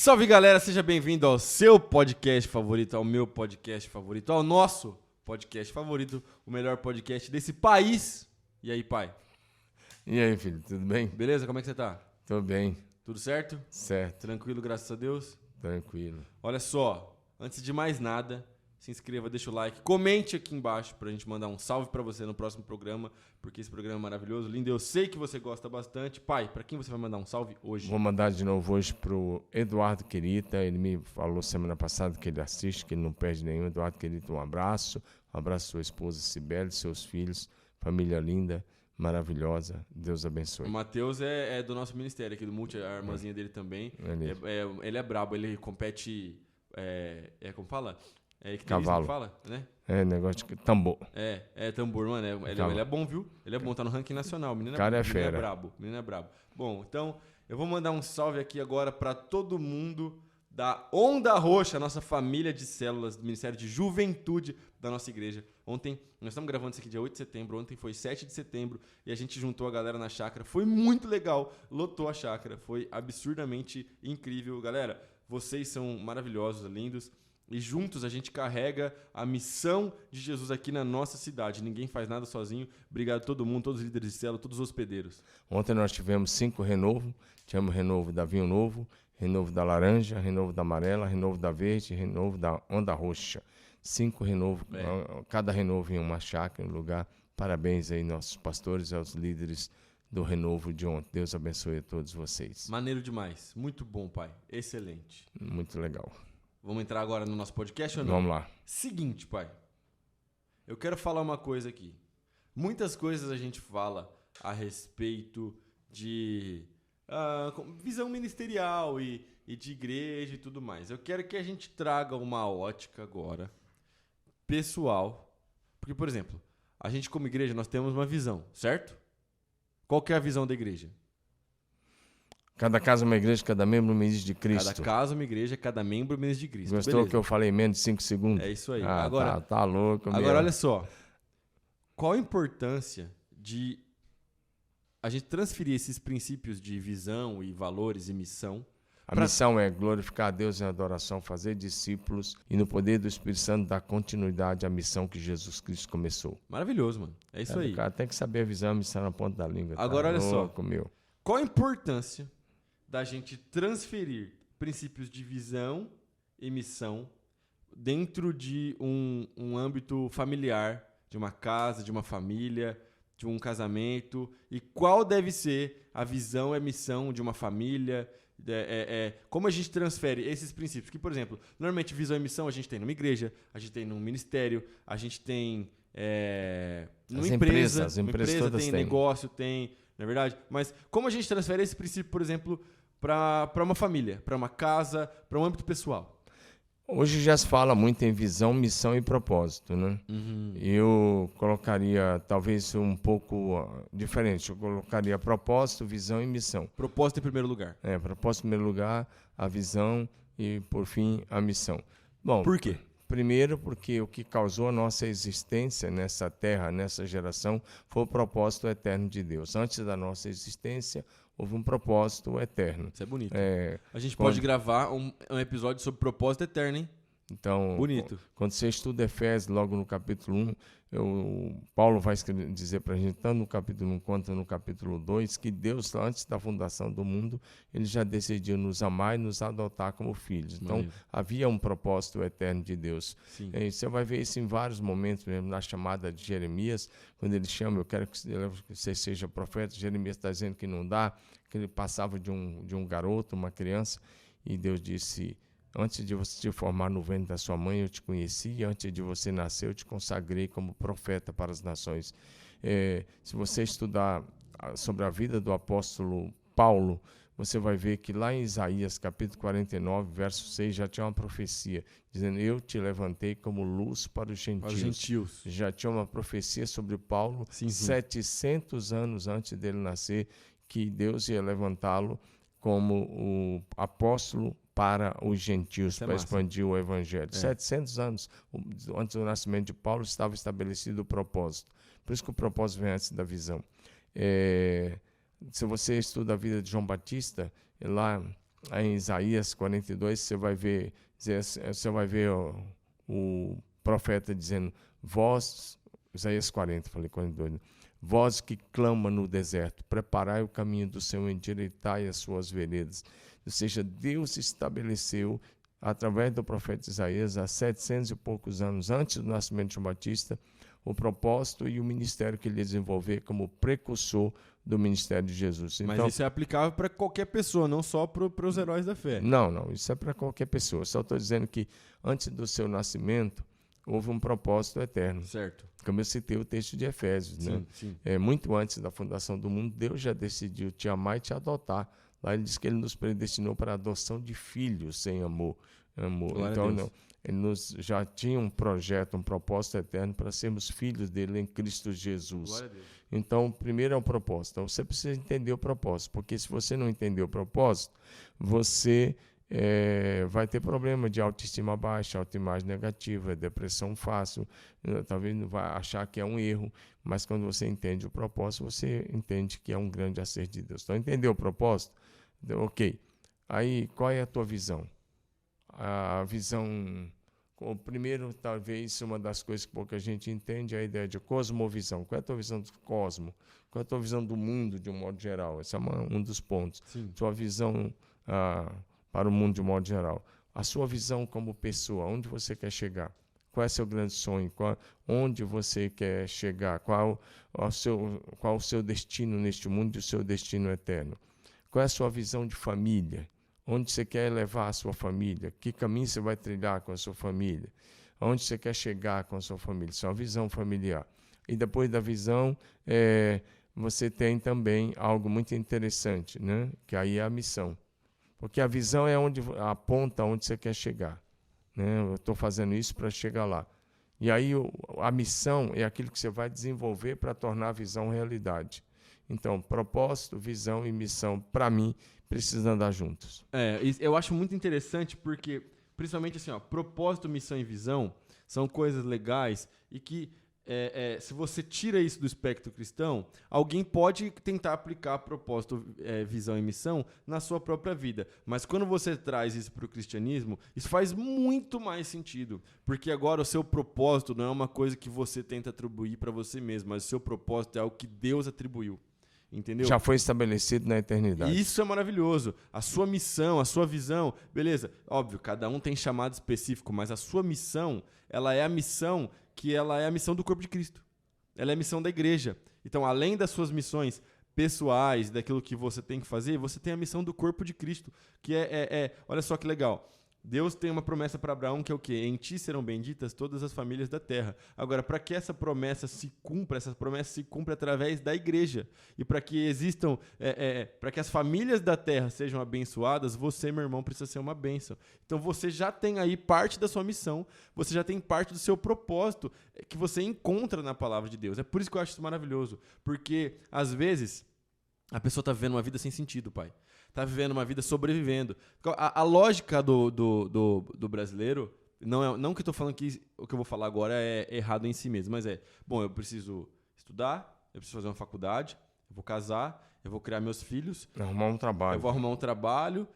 Salve galera, seja bem-vindo ao seu podcast favorito, ao meu podcast favorito, ao nosso podcast favorito, o melhor podcast desse país. E aí, pai? E aí, filho, tudo bem? Beleza? Como é que você tá? Tô bem. Tudo certo? Certo. Tranquilo, graças a Deus? Tranquilo. Olha só, antes de mais nada, se inscreva, deixa o like, comente aqui embaixo pra gente mandar um salve pra você no próximo programa, porque esse programa é maravilhoso, lindo, eu sei que você gosta bastante. Pai, pra quem você vai mandar um salve hoje? Vou mandar de novo hoje pro Eduardo Querita. Ele me falou semana passada que ele assiste, que ele não perde nenhum. Eduardo Querita, um abraço. Um abraço à sua esposa Cibele, seus filhos, família linda, maravilhosa. Deus abençoe. O Matheus é do nosso ministério aqui do Multi, a irmãzinha dele também. Ele é brabo, ele compete. Como fala? Cavalo. Fala, né? É, negócio de tambor. É tambor, mano. Ele é bom, viu? Ele é bom, tá no ranking nacional. O cara é fera. Menino é brabo. Bom, então eu vou mandar um salve aqui agora pra todo mundo da Onda Roxa, nossa família de células do Ministério de Juventude da nossa igreja. Ontem, nós estamos gravando isso aqui dia 8 de setembro, ontem foi 7 de setembro e a gente juntou a galera na chácara. Foi muito legal, lotou a chácara, foi absurdamente incrível. Galera, vocês são maravilhosos, lindos. E juntos a gente carrega a missão de Jesus aqui na nossa cidade. Ninguém faz nada sozinho. Obrigado a todo mundo, todos os líderes de célula, todos os hospedeiros. Ontem nós tivemos 5 renovos. Tivemos renovo da Vinho Novo, renovo da Laranja, renovo da Amarela, renovo da Verde, renovo da Onda Roxa. 5 renovos, cada renovo em uma chácara, em um lugar. Parabéns aí nossos pastores e aos líderes do renovo de ontem. Deus abençoe a todos vocês. Maneiro demais. Muito bom, pai. Excelente. Muito legal. Vamos entrar agora no nosso podcast ou não? Vamos lá. Seguinte, pai. Eu quero falar uma coisa aqui. Muitas coisas a gente fala a respeito de visão ministerial e de igreja e tudo mais. Eu quero que a gente traga uma ótica agora pessoal. Porque, por exemplo, a gente como igreja, nós temos uma visão, certo? Qual que é a visão da igreja? Cada casa é uma igreja, cada membro uma igreja de Cristo. Cada casa é uma igreja, cada membro uma igreja de Cristo. Gostou Beleza. que eu falei menos de 5 segundos? É isso aí. Agora, tá louco. Agora, olha só. Qual a importância de a gente transferir esses princípios de visão e valores e missão? A missão é glorificar a Deus em adoração, fazer discípulos e no poder do Espírito Santo dar continuidade à missão que Jesus Cristo começou. Maravilhoso, mano. É isso aí. O cara tem que saber a visão, a missão na ponta da língua. Agora, olha só. Meu. Qual a importância da gente transferir princípios de visão e missão dentro de um âmbito familiar, de uma casa, de uma família, de um casamento? E qual deve ser a visão e a missão de uma família? Como a gente transfere esses princípios? Que, por exemplo, normalmente visão e missão a gente tem numa igreja, a gente tem num ministério, a gente tem numa empresa. As empresas todas tem têm. negócio, tem, não é verdade? Mas como a gente transfere esse princípio, por exemplo, para uma família, para uma casa, para um âmbito pessoal? Hoje já se fala muito em visão, missão e propósito, né? Uhum. Eu colocaria talvez um pouco diferente. Eu colocaria propósito, visão e missão. Propósito em primeiro lugar. Propósito em primeiro lugar, a visão e, por fim, a missão. Bom, por quê? Primeiro, porque o que causou a nossa existência nessa terra, nessa geração, foi o propósito eterno de Deus. Antes da nossa existência, houve um propósito eterno. Isso é bonito. A gente pode gravar um episódio sobre propósito eterno, hein? Então, bonito. Quando você estuda Efésios, logo no capítulo 1, Paulo vai dizer para a gente, tanto no capítulo 1 quanto no capítulo 2, que Deus, antes da fundação do mundo, ele já decidiu nos amar e nos adotar como filhos. Então, havia um propósito eterno de Deus. Sim. E você vai ver isso em vários momentos, mesmo na chamada de Jeremias, quando ele chama, eu quero que você seja profeta. Jeremias está dizendo que não dá, que ele passava de um garoto, uma criança, e Deus disse: antes de você te formar no ventre da sua mãe, eu te conheci, e antes de você nascer, eu te consagrei como profeta para as nações. Se você estudar sobre a vida do apóstolo Paulo, você vai ver que lá em Isaías, capítulo 49, verso 6, já tinha uma profecia, dizendo: eu te levantei como luz para os gentios. Já tinha uma profecia sobre Paulo, 700 anos antes dele nascer, que Deus ia levantá-lo como o apóstolo para os gentios, para expandir o evangelho. 700 anos antes do nascimento de Paulo estava estabelecido o propósito. Por isso que o propósito vem antes da visão. Se você estuda a vida de João Batista, lá em Isaías 42, você vai ver o profeta dizendo, vós, Isaías 40, falei 42, né? Vós que clama no deserto, preparai o caminho do Senhor, endireitai as suas veredas. Ou seja, Deus estabeleceu, através do profeta Isaías, há 700 e poucos anos antes do nascimento de João Batista, o propósito e o ministério que ele ia desenvolver como precursor do ministério de Jesus. Mas então, isso é aplicável para qualquer pessoa, não só para os heróis da fé. Não, isso é para qualquer pessoa. Só estou dizendo que antes do seu nascimento, houve um propósito eterno. Certo. Como eu citei o texto de Efésios, né? Sim. Muito antes da fundação do mundo, Deus já decidiu te amar e te adotar. Lá ele diz que ele nos predestinou para a adoção de filhos sem amor. Então, não, ele já tinha um projeto, um propósito eterno para sermos filhos dele em Cristo Jesus. Glória a Deus. Então, primeiro é o propósito. Então, você precisa entender o propósito, porque se você não entender o propósito, você vai ter problema de autoestima baixa, autoimagem negativa, depressão fácil, talvez não vai achar que é um erro, mas quando você entende o propósito, você entende que é um grande acerto de Deus. Então, entendeu o propósito? Ok. Aí, qual é a tua visão? A visão, primeiro, talvez, uma das coisas que pouca gente entende é a ideia de cosmovisão. Qual é a tua visão do cosmo? Qual é a tua visão do mundo, de um modo geral? Esse é um dos pontos. Sim. Sua visão para o mundo de um modo geral. A sua visão como pessoa, onde você quer chegar? Qual é seu grande sonho? Onde você quer chegar? Qual o seu destino neste mundo e o seu destino eterno? Qual é a sua visão de família? Onde você quer levar a sua família? Que caminho você vai trilhar com a sua família? Onde você quer chegar com a sua família? Isso é uma visão familiar. E depois da visão, você tem também algo muito interessante, né? Que aí é a missão. Porque a visão é onde aponta onde você quer chegar. Né? Eu estou fazendo isso para chegar lá. E aí a missão é aquilo que você vai desenvolver para tornar a visão realidade. Então, propósito, visão e missão, para mim, precisam andar juntos. Eu acho muito interessante porque, principalmente assim, propósito, missão e visão são coisas legais e que, se você tira isso do espectro cristão, alguém pode tentar aplicar propósito, visão e missão na sua própria vida. Mas quando você traz isso para o cristianismo, isso faz muito mais sentido. Porque agora o seu propósito não é uma coisa que você tenta atribuir para você mesmo, mas o seu propósito é algo que Deus atribuiu. Entendeu? Já foi estabelecido na eternidade. Isso é maravilhoso. A sua missão, a sua visão, beleza, óbvio, cada um tem chamado específico, mas a sua missão, ela é a missão do corpo de Cristo. Ela é a missão da igreja. Então, além das suas missões pessoais, daquilo que você tem que fazer, você tem a missão do corpo de Cristo, que olha só que legal. Deus tem uma promessa para Abraão que é o quê? Em ti serão benditas todas as famílias da terra. Agora, para que essa promessa se cumpra através da igreja. E para que existam, para que as famílias da terra sejam abençoadas, você, meu irmão, precisa ser uma bênção. Então você já tem aí parte da sua missão, você já tem parte do seu propósito que você encontra na palavra de Deus. É por isso que eu acho isso maravilhoso. Porque, às vezes, a pessoa está vivendo uma vida sem sentido, pai. Está vivendo uma vida sobrevivendo. A lógica do brasileiro, não que eu estou falando que o que eu vou falar agora é errado em si mesmo, mas eu preciso estudar, eu preciso fazer uma faculdade, eu vou casar, eu vou criar meus filhos. Arrumar um trabalho. Eu vou arrumar um trabalho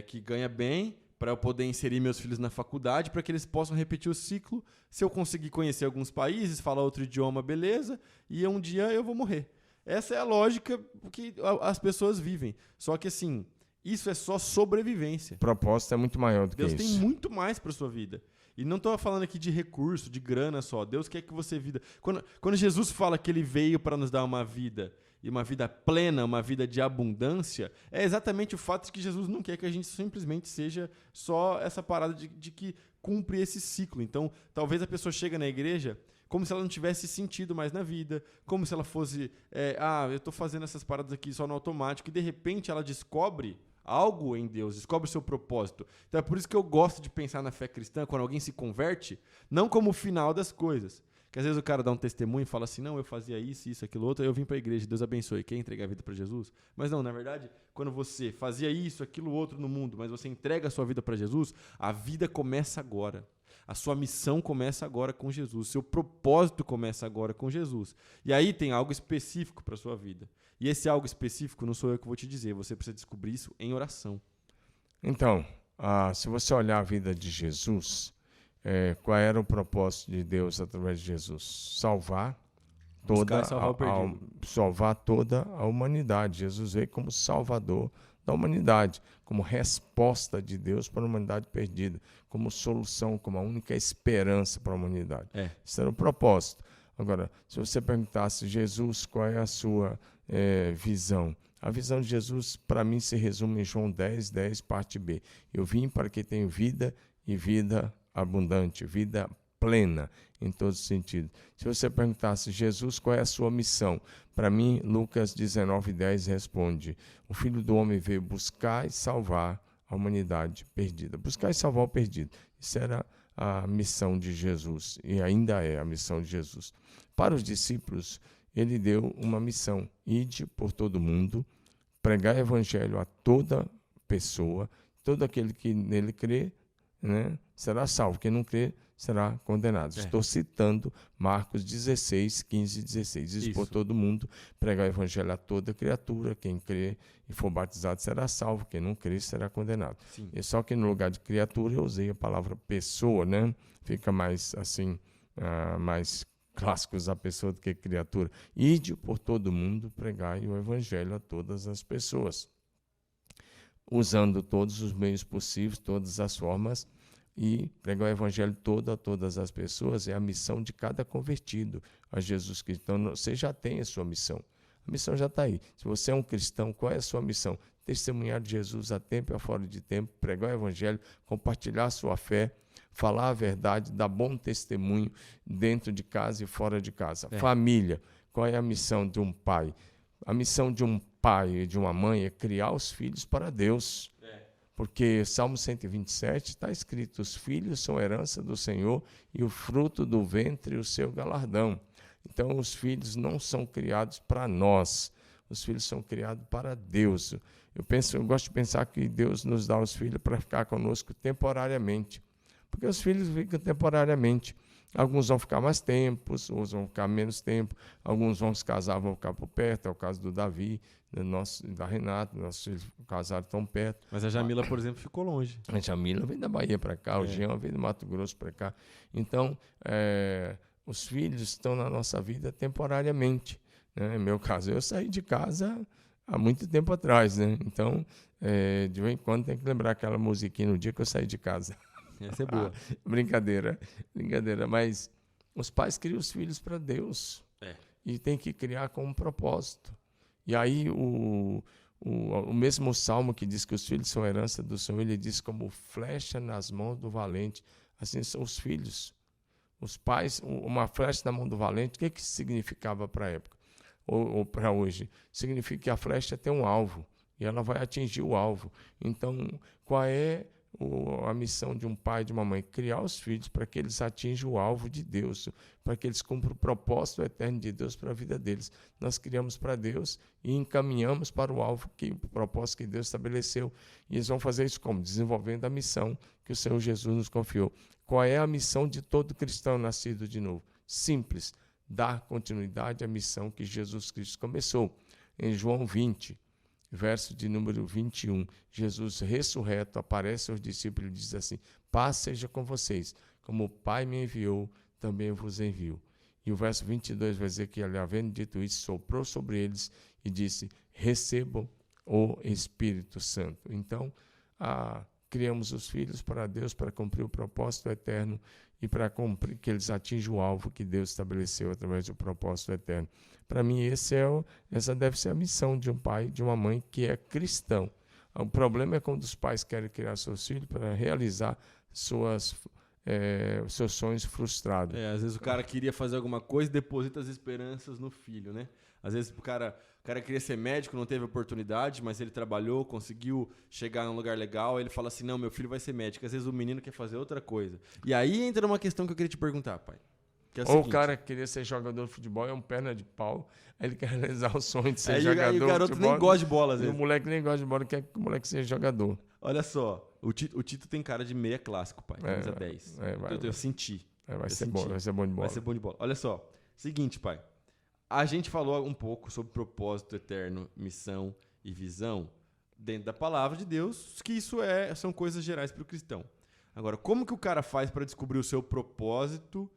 que ganha bem para eu poder inserir meus filhos na faculdade, para que eles possam repetir o ciclo. Se eu conseguir conhecer alguns países, falar outro idioma, beleza, e um dia eu vou morrer. Essa é a lógica que as pessoas vivem. Só que, assim, isso é só sobrevivência. O propósito é muito maior do que isso. Deus tem muito mais para sua vida. E não estou falando aqui de recurso, de grana só. Deus quer que você viva. Quando Jesus fala que ele veio para nos dar uma vida, e uma vida plena, uma vida de abundância, é exatamente o fato de que Jesus não quer que a gente simplesmente seja só essa parada de que cumpre esse ciclo. Então, talvez a pessoa chegue na igreja como se ela não tivesse sentido mais na vida, como se ela fosse, eu estou fazendo essas paradas aqui só no automático, e de repente ela descobre algo em Deus, descobre o seu propósito. Então é por isso que eu gosto de pensar na fé cristã, quando alguém se converte, não como o final das coisas. Que às vezes o cara dá um testemunho e fala assim, não, eu fazia isso, aquilo, outro, aí eu vim para a igreja, Deus abençoe, quer entregar a vida para Jesus? Mas não, na verdade, quando você fazia isso, aquilo, outro no mundo, mas você entrega a sua vida para Jesus, a vida começa agora. A sua missão começa agora com Jesus. Seu propósito começa agora com Jesus. E aí tem algo específico para a sua vida. E esse algo específico não sou eu que vou te dizer. Você precisa descobrir isso em oração. Então, se você olhar a vida de Jesus, qual era o propósito de Deus através de Jesus? Buscar e salvar o perdido. Salvar toda a humanidade. Jesus veio como salvador da humanidade, como resposta de Deus para a humanidade perdida, como solução, como a única esperança para a humanidade. Esse era o propósito. Agora, se você perguntasse, Jesus, qual é a sua visão? A visão de Jesus, para mim, se resume em João 10, parte B. Eu vim para que tenham vida e vida abundante, vida plena, em todos os sentidos. Se você perguntasse, Jesus, qual é a sua missão? Para mim, Lucas 19:10 responde, o Filho do Homem veio buscar e salvar a humanidade perdida. Buscar e salvar o perdido. Isso era a missão de Jesus, e ainda é a missão de Jesus. Para os discípulos, ele deu uma missão: ide por todo mundo, pregar o evangelho a toda pessoa, todo aquele que nele crê, né, será salvo. Quem não crê será condenado. Estou citando Marcos 16, 15 e 16. Isso por todo mundo, pregar o evangelho a toda criatura. Quem crê e for batizado será salvo. Quem não crê será condenado. E só que no lugar de criatura eu usei a palavra pessoa, né? Fica mais assim, mais clássico usar pessoa do que criatura. Ide por todo mundo, pregai o evangelho a todas as pessoas, usando todos os meios possíveis, todas as formas, e pregar o evangelho a todas as pessoas é a missão de cada convertido a Jesus Cristo. Então, você já tem a sua missão. A missão já está aí. Se você é um cristão, qual é a sua missão? Testemunhar de Jesus a tempo e a fora de tempo, pregar o evangelho, compartilhar a sua fé, falar a verdade, dar bom testemunho dentro de casa e fora de casa. Família, qual é a missão de um pai? A missão de um pai e de uma mãe é criar os filhos para Deus. Porque Salmo 127 está escrito, os filhos são herança do Senhor e o fruto do ventre o seu galardão. Então, os filhos não são criados para nós, os filhos são criados para Deus. Eu gosto de pensar que Deus nos dá os filhos para ficar conosco temporariamente, porque os filhos ficam temporariamente. Alguns vão ficar mais tempo, outros vão ficar menos tempo, alguns vão se casar, vão ficar por perto, é o caso do Davi, da Renata, nossos filhos casaram tão perto. Mas a Jamila, por exemplo, ficou longe. A Jamila veio da Bahia para cá, o Jean veio do Mato Grosso para cá. Então, os filhos estão na nossa vida temporariamente, né? No meu caso, eu saí de casa há muito tempo atrás, né? Então, de vez em quando tem que lembrar aquela musiquinha no dia que eu saí de casa. Essa é boa. Brincadeira, mas os pais criam os filhos para Deus e tem que criar com um propósito. E aí o mesmo Salmo que diz que os filhos são herança do Senhor, ele diz como flecha nas mãos do valente. Assim são os filhos. Os pais, uma flecha na mão do valente, o que significava para a época? Ou para hoje? Significa que a flecha tem um alvo e ela vai atingir o alvo. Então, qual é a missão de um pai e de uma mãe? Criar os filhos para que eles atinjam o alvo de Deus, para que eles cumpram o propósito eterno de Deus para a vida deles. Nós criamos para Deus e encaminhamos para o alvo, o propósito que Deus estabeleceu. E eles vão fazer isso como? Desenvolvendo a missão que o Senhor Jesus nos confiou. Qual é a missão de todo cristão nascido de novo? Simples, dar continuidade à missão que Jesus Cristo começou. Em João 20, verso de número 21, Jesus ressurreto aparece aos discípulos e diz assim: paz seja com vocês, como o Pai me enviou, também vos envio. E o verso 22 vai dizer que ele, havendo dito isso, soprou sobre eles e disse: recebam o Espírito Santo. Então, criamos os filhos para Deus, para cumprir o propósito eterno e para cumprir que eles atinjam o alvo que Deus estabeleceu através do propósito eterno. Para mim, essa deve ser a missão de um pai e de uma mãe que é cristão. O problema é quando os pais querem criar seus filhos para realizar seus sonhos frustrados. Às vezes o cara queria fazer alguma coisa e deposita as esperanças no filho, né? Às vezes o cara queria ser médico, não teve oportunidade, mas ele trabalhou, conseguiu chegar num lugar legal, ele fala assim, não, meu filho vai ser médico. Às vezes o menino quer fazer outra coisa. E aí entra uma questão que eu queria te perguntar, pai. Ou o cara queria ser jogador de futebol, é um perna de pau, aí ele quer realizar o sonho de ser jogador de futebol. Aí o garoto nem gosta de bola, às vezes. E o moleque nem gosta de bola, quer que o moleque seja jogador. Olha só, o Tito tem cara de meia clássico, pai, camisa 10. Eu senti. Vai ser bom de bola. Vai ser bom de bola. Olha só, seguinte, pai. A gente falou um pouco sobre propósito eterno, missão e visão dentro da palavra de Deus, que isso são coisas gerais para o cristão. Agora, como que o cara faz para descobrir o seu propósito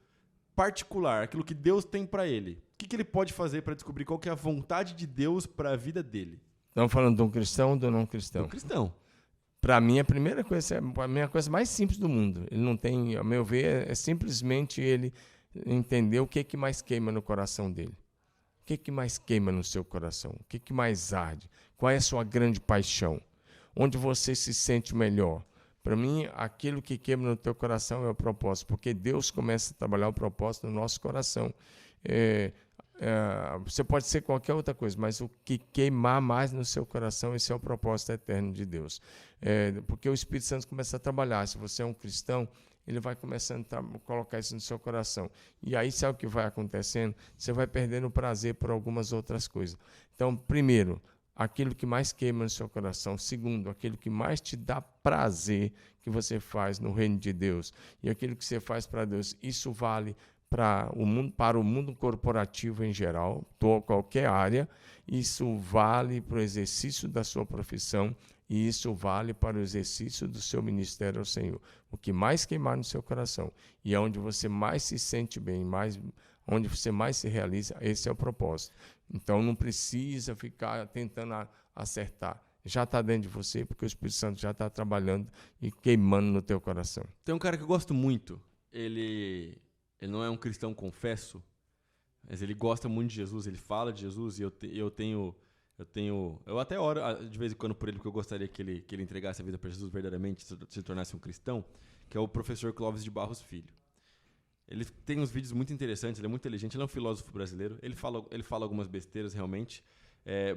particular, aquilo que Deus tem para ele? O que ele pode fazer para descobrir qual que é a vontade de Deus para a vida dele? Estamos falando de um cristão ou do não cristão? Do cristão. Para mim, a primeira coisa, a coisa mais simples do mundo. Ele não tem, ao meu ver, é simplesmente ele entender o que mais queima no coração dele. O que mais queima no seu coração? O que mais arde? Qual é a sua grande paixão? Onde você se sente melhor? Para mim, aquilo que queima no teu coração é o propósito, porque Deus começa a trabalhar o propósito no nosso coração. Você pode ser qualquer outra coisa, mas o que queimar mais no seu coração, esse é o propósito eterno de Deus. Porque o Espírito Santo começa a trabalhar. Se você é um cristão, ele vai começando a colocar isso no seu coração. E aí, sabe o que vai acontecendo? Você vai perdendo o prazer por algumas outras coisas. Então, primeiro, aquilo que mais queima no seu coração. Segundo, aquilo que mais te dá prazer que você faz no reino de Deus. E aquilo que você faz para Deus, isso vale para o mundo corporativo em geral, qualquer área. Isso vale para o exercício da sua profissão e isso vale para o exercício do seu ministério ao Senhor. O que mais queimar no seu coração e é onde você mais se sente bem, onde você mais se realiza, esse é o propósito. Então não precisa ficar tentando acertar. Já está dentro de você, porque o Espírito Santo já está trabalhando e queimando no teu coração. Tem um cara que eu gosto muito. Ele não é um cristão confesso, mas ele gosta muito de Jesus, ele fala de Jesus e eu até oro de vez em quando por ele, porque eu gostaria que ele entregasse a vida para Jesus verdadeiramente, se tornasse um cristão, que é o professor Clóvis de Barros Filho. Ele tem uns vídeos muito interessantes, ele é muito inteligente, ele é um filósofo brasileiro, ele fala algumas besteiras realmente,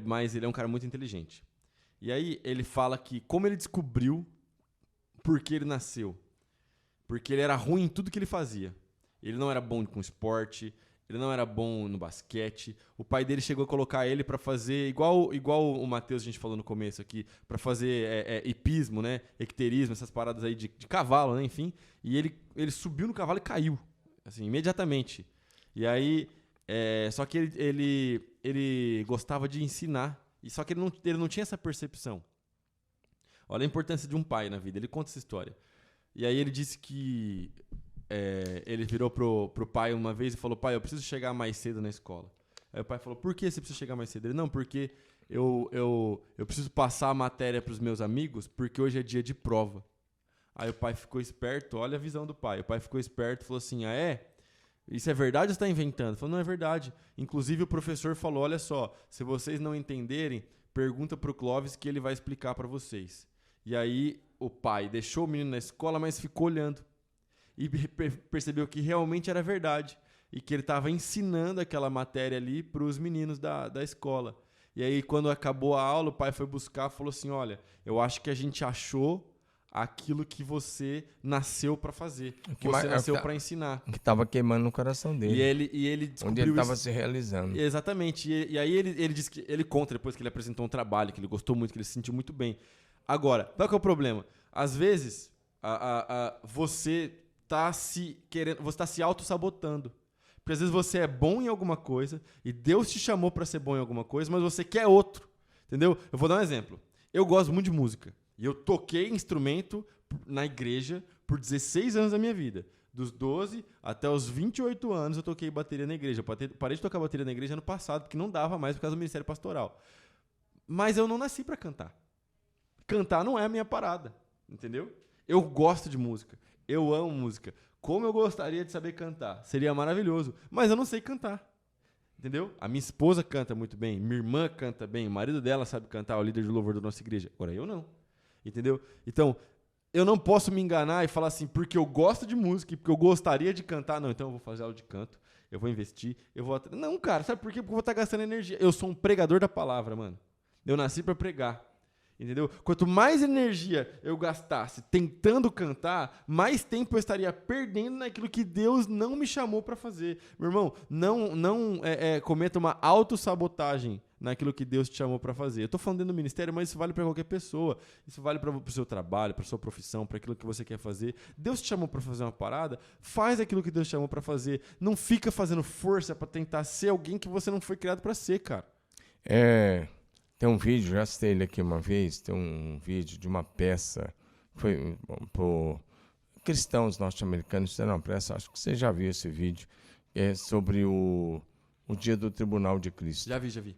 mas ele é um cara muito inteligente. E aí ele fala que como ele descobriu por que ele nasceu, porque ele era ruim em tudo que ele fazia. Ele não era bom com esporte, ele não era bom no basquete. O pai dele chegou a colocar ele para fazer, igual o Matheus, a gente falou no começo aqui, para fazer hipismo, né? Ecterismo, essas paradas aí de cavalo, né? Enfim. E ele subiu no cavalo e caiu, assim, imediatamente. E aí, só que ele gostava de ensinar, e só que ele não tinha essa percepção. Olha a importância de um pai na vida, ele conta essa história. E aí ele disse que ele virou pro pai uma vez e falou: pai, eu preciso chegar mais cedo na escola. Aí o pai falou: por que você precisa chegar mais cedo? Ele: não, porque eu preciso passar a matéria para os meus amigos, porque hoje é dia de prova. Aí o pai ficou esperto, olha a visão do pai. O pai ficou esperto e falou assim: ah, é? Isso é verdade ou você está inventando? Ele falou: não, é verdade. Inclusive o professor falou: olha só, se vocês não entenderem, pergunta pro Clóvis que ele vai explicar para vocês. E aí o pai deixou o menino na escola, mas ficou olhando. E percebeu que realmente era verdade. E que ele estava ensinando aquela matéria ali para os meninos da escola. E aí, quando acabou a aula, o pai foi buscar e falou assim: olha, eu acho que a gente achou aquilo que você nasceu para fazer. Que você nasceu para ensinar. Que estava queimando no coração dele. E ele descobriu onde ele estava se realizando. Exatamente. E aí ele disse que ele conta depois que ele apresentou um trabalho, que ele gostou muito, que ele se sentiu muito bem. Agora, qual que é o problema? Às vezes, você está se auto-sabotando. Porque às vezes você é bom em alguma coisa e Deus te chamou para ser bom em alguma coisa, mas você quer outro. Entendeu? Eu vou dar um exemplo. Eu gosto muito de música. E eu toquei instrumento na igreja por 16 anos da minha vida. Dos 12 até os 28 anos eu toquei bateria na igreja. Eu parei de tocar bateria na igreja ano passado, porque não dava mais por causa do ministério pastoral. Mas eu não nasci para cantar. Cantar não é a minha parada. Entendeu? Eu gosto de música. Eu amo música. Como eu gostaria de saber cantar. Seria maravilhoso. Mas eu não sei cantar. Entendeu? A minha esposa canta muito bem. Minha irmã canta bem. O marido dela sabe cantar. O líder de louvor da nossa igreja. Agora eu não. Entendeu? Então, eu não posso me enganar e falar assim, porque eu gosto de música e porque eu gostaria de cantar. Não, então eu vou fazer aula de canto. Eu vou investir. Não, cara. Sabe por quê? Porque eu vou estar gastando energia. Eu sou um pregador da palavra, mano. Eu nasci para pregar. Entendeu? Quanto mais energia eu gastasse tentando cantar, mais tempo eu estaria perdendo naquilo que Deus não me chamou para fazer. Meu irmão, não cometa uma autossabotagem naquilo que Deus te chamou para fazer. Eu estou falando dentro do ministério, mas isso vale para qualquer pessoa. Isso vale para o seu trabalho, para a sua profissão, para aquilo que você quer fazer. Deus te chamou para fazer uma parada, faz aquilo que Deus te chamou para fazer. Não fica fazendo força para tentar ser alguém que você não foi criado para ser, cara. Tem um vídeo, já citei ele aqui uma vez, tem um vídeo de uma peça, foi por cristãos norte-americanos, fizeram uma peça, acho que você já viu esse vídeo, é sobre o dia do tribunal de Cristo. Já vi.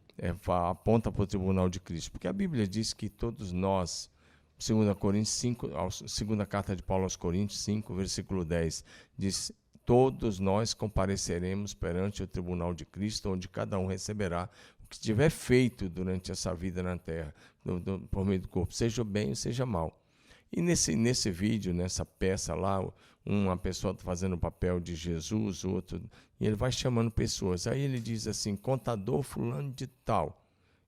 Aponta para o tribunal de Cristo, porque a Bíblia diz que todos nós, 2 Coríntios 5, segunda carta de Paulo aos Coríntios 5, versículo 10, diz: todos nós compareceremos perante o tribunal de Cristo, onde cada um receberá o que tiver feito durante essa vida na terra, por meio do corpo, seja bem ou seja mal. E nesse vídeo, nessa peça lá, uma pessoa está fazendo o papel de Jesus, outro, e ele vai chamando pessoas. Aí ele diz assim, contador fulano de tal,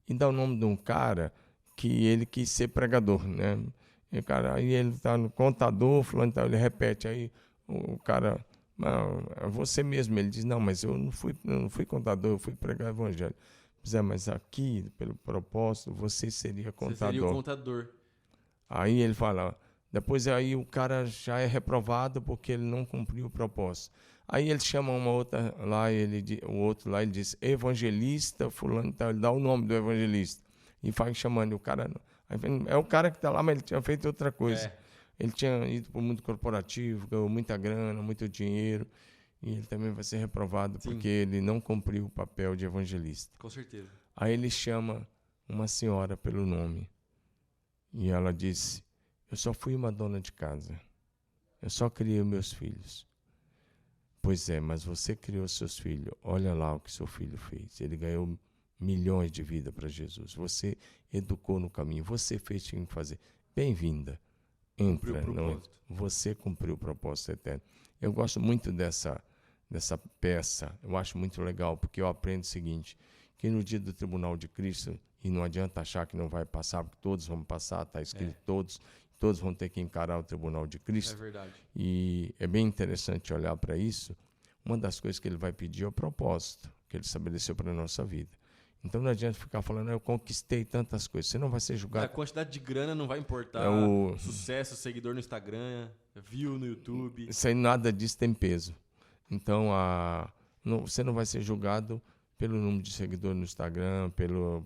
e dá o nome de um cara que ele quis ser pregador, né? E o cara, aí ele está no contador fulano de tal, ele repete, aí o cara, não, é você mesmo. Ele diz, não, mas eu não fui contador, eu fui pregar o evangelho. Mas aqui, pelo propósito, você seria contador. Você seria o contador. Aí ele fala, depois aí o cara já é reprovado porque ele não cumpriu o propósito. Aí ele chama uma outra lá, o outro lá, ele diz, evangelista, fulano, ele dá o nome do evangelista. E vai chamando, o cara, é o cara que está lá, mas ele tinha feito outra coisa. É. Ele tinha ido para o mundo corporativo, ganhou muita grana, muito dinheiro, e ele também vai ser reprovado porque ele não cumpriu o papel de evangelista. Com certeza. Aí ele chama uma senhora pelo nome. E ela disse, eu só fui uma dona de casa. Eu só criei meus filhos. Pois é, mas você criou seus filhos. Olha lá o que seu filho fez. Ele ganhou milhões de vidas para Jesus. Você educou no caminho. Você fez o que tinha que fazer. Bem-vinda. Entra. Você cumpriu o propósito eterno. Eu gosto muito dessa peça. Eu acho muito legal, porque eu aprendo o seguinte, que no dia do tribunal de Cristo, e não adianta achar que não vai passar, porque todos vão passar, está escrito todos vão ter que encarar o tribunal de Cristo. É verdade. E é bem interessante olhar para isso. Uma das coisas que ele vai pedir é o propósito que ele estabeleceu para a nossa vida. Então não adianta ficar falando, eu conquistei tantas coisas. Você não vai ser julgado. A quantidade de grana não vai importar. Sucesso, seguidor no Instagram, view no YouTube. Sem nada disso tem peso. Então você não vai ser julgado pelo número de seguidores no Instagram,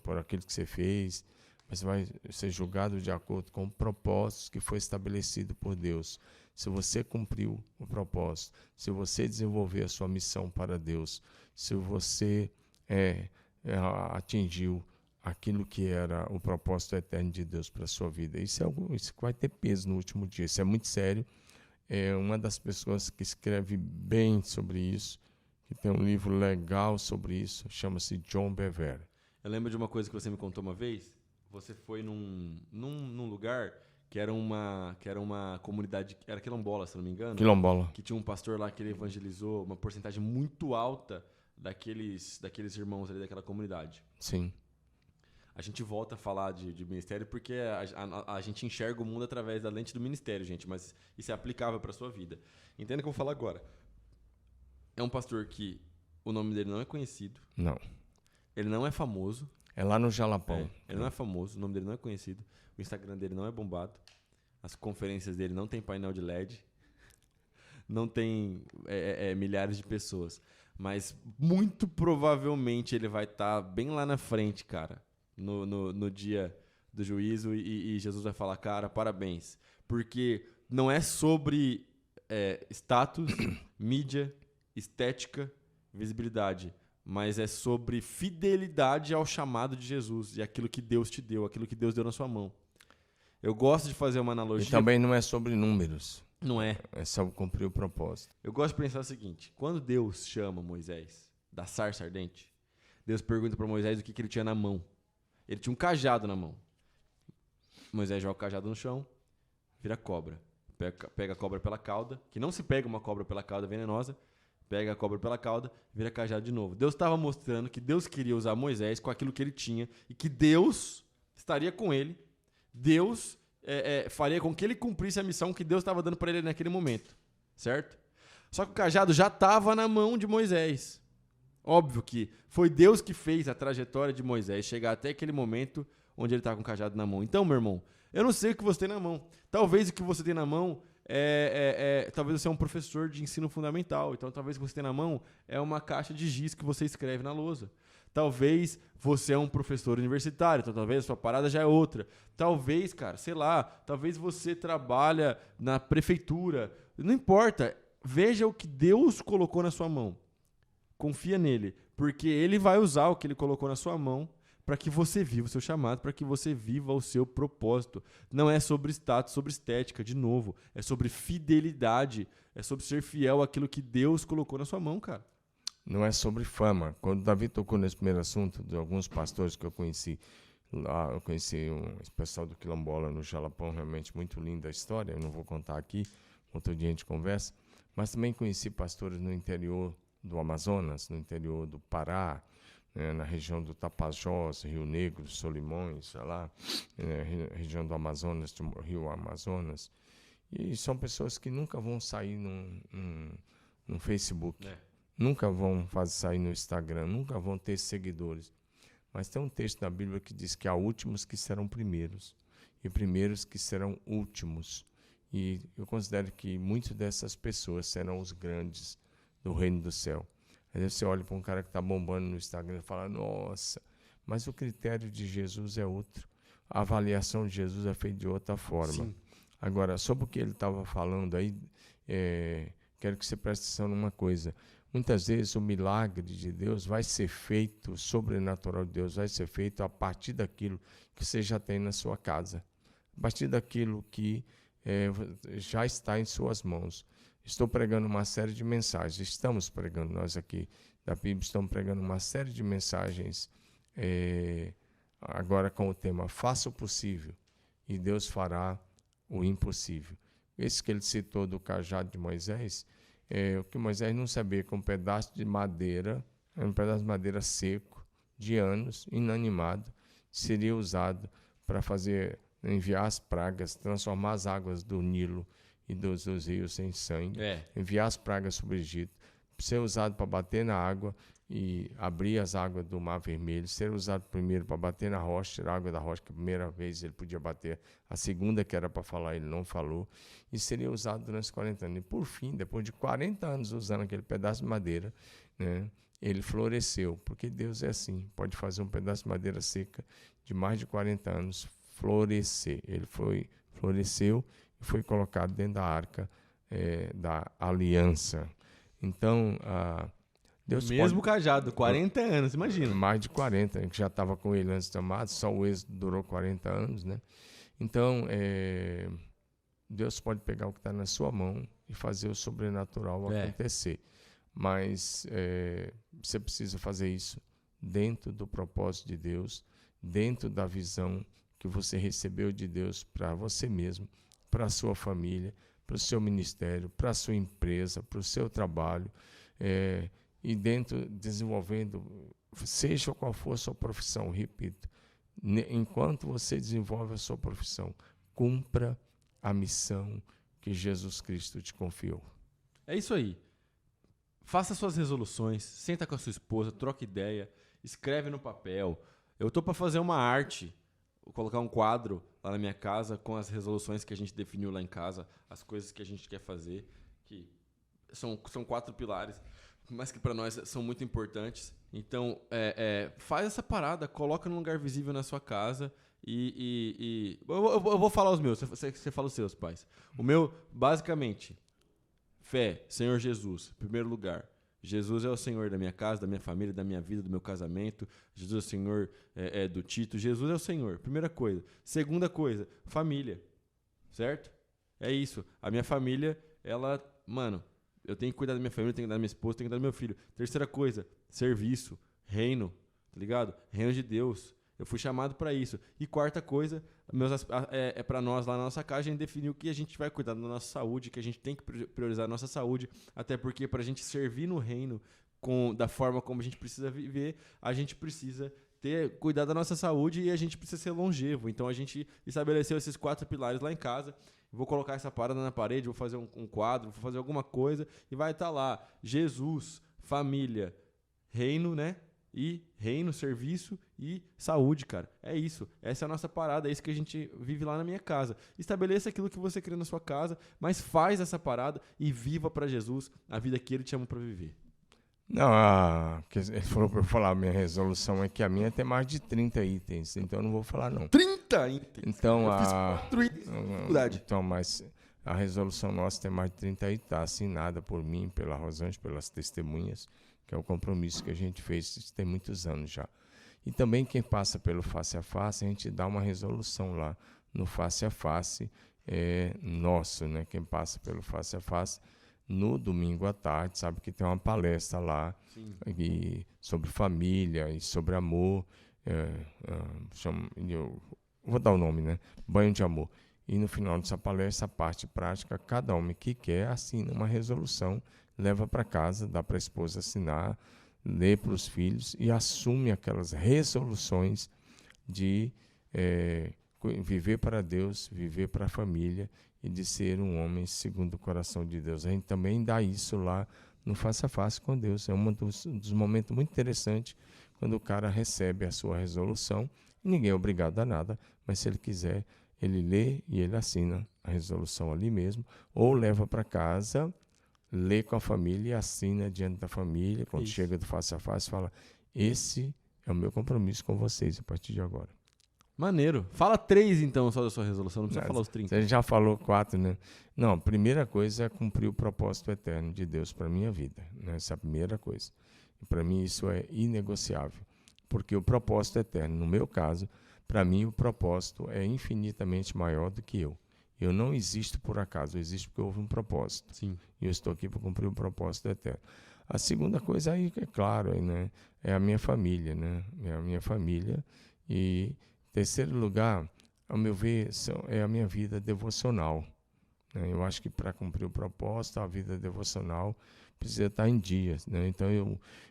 por aquilo que você fez. Mas vai ser julgado de acordo com o propósito que foi estabelecido por Deus. Se você cumpriu o propósito, se você desenvolver a sua missão para Deus, se você atingiu aquilo que era o propósito eterno de Deus para a sua vida. Isso vai ter peso no último dia. Isso é muito sério. É uma das pessoas que escreve bem sobre isso, que tem um livro legal sobre isso, chama-se John Bevere. Eu lembro de uma coisa que você me contou uma vez. Você foi num lugar que era uma comunidade, era quilombola, se não me engano. Quilombola. Que tinha um pastor lá que ele evangelizou uma porcentagem muito alta daqueles irmãos ali daquela comunidade. Sim. A gente volta a falar de ministério porque a gente enxerga o mundo através da lente do ministério, gente, mas isso é aplicável para a sua vida. Entenda o que eu vou falar agora. É um pastor que o nome dele não é conhecido. Não. Ele não é famoso. É lá no Jalapão. Ele não é famoso, o nome dele não é conhecido. O Instagram dele não é bombado. As conferências dele não tem painel de LED. Não tem milhares de pessoas. Mas muito provavelmente ele vai estar bem lá na frente, cara. No dia do juízo. E Jesus vai falar, cara, parabéns. Porque não é sobre status, mídia, estética, visibilidade. Mas é sobre fidelidade ao chamado de Jesus e aquilo que Deus te deu, aquilo que Deus deu na sua mão. Eu gosto de fazer uma analogia. E também não é sobre números. Não é. É só cumprir o propósito. Eu gosto de pensar o seguinte, quando Deus chama Moisés da sarça ardente, Deus pergunta para Moisés o que ele tinha na mão. Ele tinha um cajado na mão. Moisés joga o cajado no chão, vira cobra. Pega a cobra pela cauda, que não se pega uma cobra pela cauda venenosa, pega a cobra pela cauda, vira cajado de novo. Deus estava mostrando que Deus queria usar Moisés com aquilo que ele tinha e que Deus estaria com ele. Deus faria com que ele cumprisse a missão que Deus estava dando para ele naquele momento. Certo? Só que o cajado já estava na mão de Moisés. Óbvio que foi Deus que fez a trajetória de Moisés chegar até aquele momento onde ele está com o cajado na mão. Então, meu irmão, eu não sei o que você tem na mão. Talvez o que você tem na mão talvez você é um professor de ensino fundamental. Então, talvez o que você tem na mão é uma caixa de giz que você escreve na lousa. Talvez você é um professor universitário, então talvez a sua parada já é outra. Talvez, cara, sei lá, talvez você trabalha na prefeitura. Não importa. Veja o que Deus colocou na sua mão. Confia nele, porque ele vai usar o que ele colocou na sua mão para que você viva o seu chamado, para que você viva o seu propósito. Não é sobre status, sobre estética, de novo. É sobre fidelidade, é sobre ser fiel àquilo que Deus colocou na sua mão, cara. Não é sobre fama. Quando Davi tocou nesse primeiro assunto, de alguns pastores que eu conheci lá, eu conheci um pessoal do Quilombola no Jalapão, realmente muito linda a história, eu não vou contar aqui, outro dia a gente conversa, mas também conheci pastores no interior do Amazonas, no interior do Pará, na região do Tapajós, Rio Negro, Solimões, sei lá, região do Amazonas, do Rio Amazonas. E são pessoas que nunca vão sair no Facebook, nunca vão sair no Instagram, nunca vão ter seguidores. Mas tem um texto na Bíblia que diz que há últimos que serão primeiros e primeiros que serão últimos. E eu considero que muitas dessas pessoas serão os grandes do reino do céu. Aí você olha para um cara que está bombando no Instagram e fala, nossa, mas o critério de Jesus é outro. A avaliação de Jesus é feita de outra forma. Sim. Agora, sobre o que ele estava falando aí, quero que você preste atenção numa coisa. Muitas vezes o milagre de Deus vai ser feito, o sobrenatural de Deus vai ser feito a partir daquilo que você já tem na sua casa. A partir daquilo que já está em suas mãos. Estou pregando uma série de mensagens, estamos pregando, nós aqui da Bíblia estamos pregando uma série de mensagens agora com o tema Faça o Possível e Deus fará o impossível. Esse que ele citou do cajado de Moisés, o que Moisés não sabia que um pedaço de madeira seco, de anos, inanimado, seria usado para enviar as pragas, transformar as águas do Nilo e dos rios em sangue, enviar as pragas sobre o Egito, ser usado para bater na água e abrir as águas do Mar Vermelho, ser usado primeiro para bater na rocha, tirar a água da rocha, que a primeira vez ele podia bater, a segunda que era para falar ele não falou, e seria usado durante 40 anos. E por fim, depois de 40 anos usando aquele pedaço de madeira, né, ele floresceu, porque Deus é assim, pode fazer um pedaço de madeira seca de mais de 40 anos florescer. Ele floresceu e foi colocado dentro da arca da aliança. Então, Deus mesmo cajado, 40 anos, imagina. Mais de 40, a gente já estava com ele antes de amado, só o êxodo durou 40 anos, né? Então, Deus pode pegar o que está na sua mão e fazer o sobrenatural acontecer. Mas você precisa fazer isso dentro do propósito de Deus, dentro da visão que você recebeu de Deus para você mesmo, para a sua família, para o seu ministério, para a sua empresa, para o seu trabalho, e dentro, desenvolvendo, seja qual for a sua profissão, repito, enquanto você desenvolve a sua profissão, cumpra a missão que Jesus Cristo te confiou. É isso aí. Faça suas resoluções, senta com a sua esposa, troca ideia, escreve no papel. Eu estou para fazer uma arte, vou colocar um quadro lá na minha casa com as resoluções que a gente definiu lá em casa, as coisas que a gente quer fazer, que são 4 pilares, mas que para nós são muito importantes. Então, faz essa parada, coloca num lugar visível na sua casa e eu vou falar os meus, você fala os seus, pais. O meu, basicamente, fé, Senhor Jesus, em primeiro lugar. Jesus é o Senhor da minha casa, da minha família, da minha vida, do meu casamento. Jesus é o Senhor do Tito. Jesus é o Senhor, primeira coisa. Segunda coisa, família, certo? É isso. A minha família, eu tenho que cuidar da minha família, tenho que cuidar da minha esposa, tenho que cuidar do meu filho. Terceira coisa, serviço, reino, tá ligado? Reino de Deus. Eu fui chamado para isso. E quarta coisa, para nós lá na nossa casa, a gente definiu que a gente vai cuidar da nossa saúde, que a gente tem que priorizar a nossa saúde, até porque para a gente servir no reino da forma como a gente precisa viver, a gente precisa cuidar da nossa saúde e a gente precisa ser longevo. Então a gente estabeleceu esses 4 pilares lá em casa. Vou colocar essa parada na parede, vou fazer um quadro, vou fazer alguma coisa e vai estar lá. Jesus, família, reino, né? E reino, serviço e saúde, cara. É isso. Essa é a nossa parada, é isso que a gente vive lá na minha casa. Estabeleça aquilo que você crê na sua casa, mas faz essa parada e viva para Jesus a vida que Ele te chama para viver. Não, ele falou para eu falar, a minha resolução é que a minha tem mais de 30 itens, então eu não vou falar não. 30 itens. Então, Eu fiz 4 itens na faculdade. então, mas a resolução nossa tem mais de 30 itens, está assinada por mim, pela Rosângela, pelas testemunhas, que é o compromisso que a gente fez, isso tem muitos anos já. E também quem passa pelo face a face, a gente dá uma resolução lá no face a face, é nosso, né? Quem passa pelo face a face, no domingo à tarde, sabe que tem uma palestra lá sobre família e sobre amor, eu vou dar o nome, né? Banho de amor. E no final dessa palestra, a parte prática, cada homem que quer assina uma resolução, leva para casa, dá para a esposa assinar, lê para os filhos e assume aquelas resoluções de viver para Deus, viver para a família e de ser um homem segundo o coração de Deus. A gente também dá isso lá no face a face com Deus. É um dos momentos muito interessantes quando o cara recebe a sua resolução. E ninguém é obrigado a nada, mas se ele quiser, ele lê e ele assina a resolução ali mesmo, ou leva para casa, lê com a família e assina diante da família. Quando chega do face a face, fala: esse é o meu compromisso com vocês a partir de agora. Maneiro. Fala 3 então só da sua resolução, não precisa falar os 30. Você já falou 4, né? Não, a primeira coisa é cumprir o propósito eterno de Deus para a minha vida. Né? Essa é a primeira coisa. E para mim isso é inegociável. Porque o propósito eterno, no meu caso, para mim o propósito é infinitamente maior do que eu. Eu não existo por acaso, eu existo porque houve um propósito. Sim. E eu estou aqui para cumprir o propósito eterno. A segunda coisa aí, é claro, né? É a minha família, né? É a minha família. E terceiro lugar, ao meu ver, é a minha vida devocional. Né? Eu acho que para cumprir o propósito, a vida devocional precisa estar em dias. Né? Então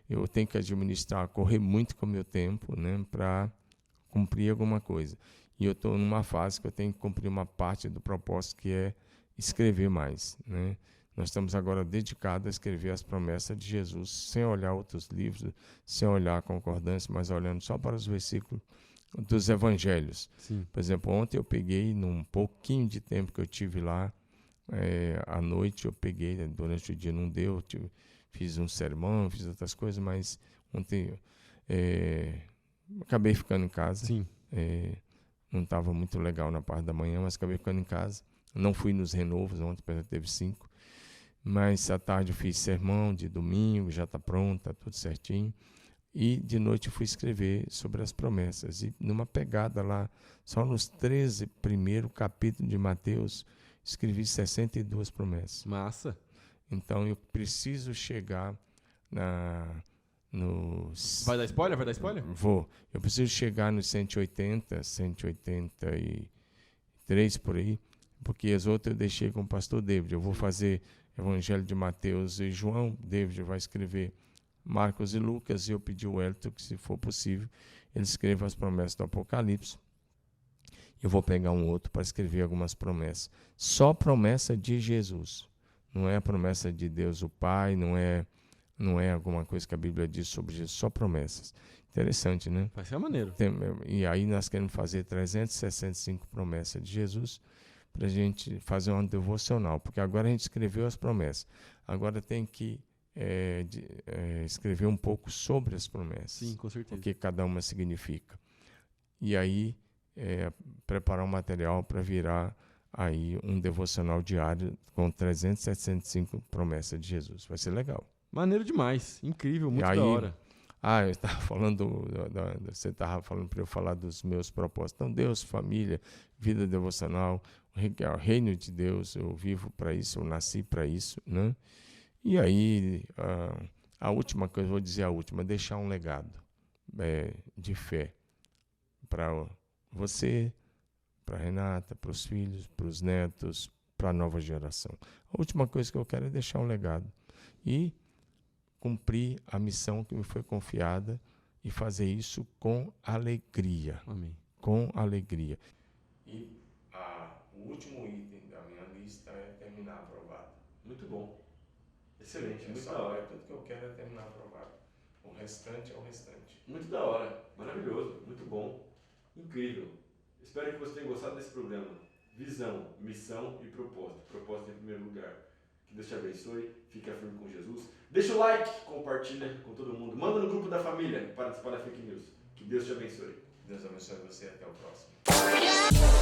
eu tenho que administrar, correr muito com o meu tempo, né? Para cumprir alguma coisa. E eu estou numa fase que eu tenho que cumprir uma parte do propósito, que é escrever mais. Né? Nós estamos agora dedicados a escrever as promessas de Jesus, sem olhar outros livros, sem olhar a concordância, mas olhando só para os versículos dos evangelhos. Sim. Por exemplo, ontem eu peguei, num pouquinho de tempo que eu tive lá, à noite eu peguei, durante o dia não deu, fiz um sermão, fiz outras coisas, mas ontem acabei ficando em casa. Sim. Não estava muito legal na parte da manhã, mas acabei ficando em casa. Não fui nos renovos, ontem teve 5. Mas à tarde eu fiz sermão de domingo, já está pronto, está tudo certinho. E de noite eu fui escrever sobre as promessas. E numa pegada lá, só nos 13 primeiros capítulos de Mateus, escrevi 62 promessas. Massa. Então eu preciso chegar nos... Vai dar spoiler? Vai dar spoiler? Vou. Eu preciso chegar nos 183 por aí, porque as outras eu deixei com o pastor David. Eu vou fazer Evangelho de Mateus e João, David vai escrever Marcos e Lucas, e eu pedi ao Elton que, se for possível, ele escreva as promessas do Apocalipse. Eu vou pegar um outro para escrever algumas promessas. Só promessa de Jesus. Não é a promessa de Deus o Pai, não é alguma coisa que a Bíblia diz sobre Jesus, só promessas. Interessante, né? Vai ser maneiro. E aí nós queremos fazer 365 promessas de Jesus para a gente fazer uma devocional, porque agora a gente escreveu as promessas. Agora tem que escrever um pouco sobre as promessas. Sim, com certeza. O que cada uma significa. E aí preparar um material para virar aí um devocional diário com 365 promessas de Jesus. Vai ser legal. Maneiro demais. Incrível, muito aí, da hora. Eu estava falando, você estava falando para eu falar dos meus propósitos. Então, Deus, família, vida devocional, o reino de Deus, eu vivo para isso, eu nasci para isso, né? E aí, a última coisa, vou dizer a última, deixar um legado de fé para você, para Renata, para os filhos, para os netos, para a nova geração. A última coisa que eu quero é deixar um legado e cumprir a missão que me foi confiada e fazer isso com alegria. Amém. Com alegria. E o último item da minha lista é terminar aprovado. Muito bom. Excelente, muito da Tudo hora. que eu quero é terminar aprovado. O restante é o restante. Muito da hora. Maravilhoso, muito bom. Incrível. Espero que você tenha gostado desse programa. Visão, missão e propósito. Propósito em primeiro lugar. Que Deus te abençoe. Fica firme com Jesus. Deixa o like, compartilha com todo mundo. Manda no grupo da família para espalhar fake news. Que Deus te abençoe. Deus abençoe você. Até o próximo.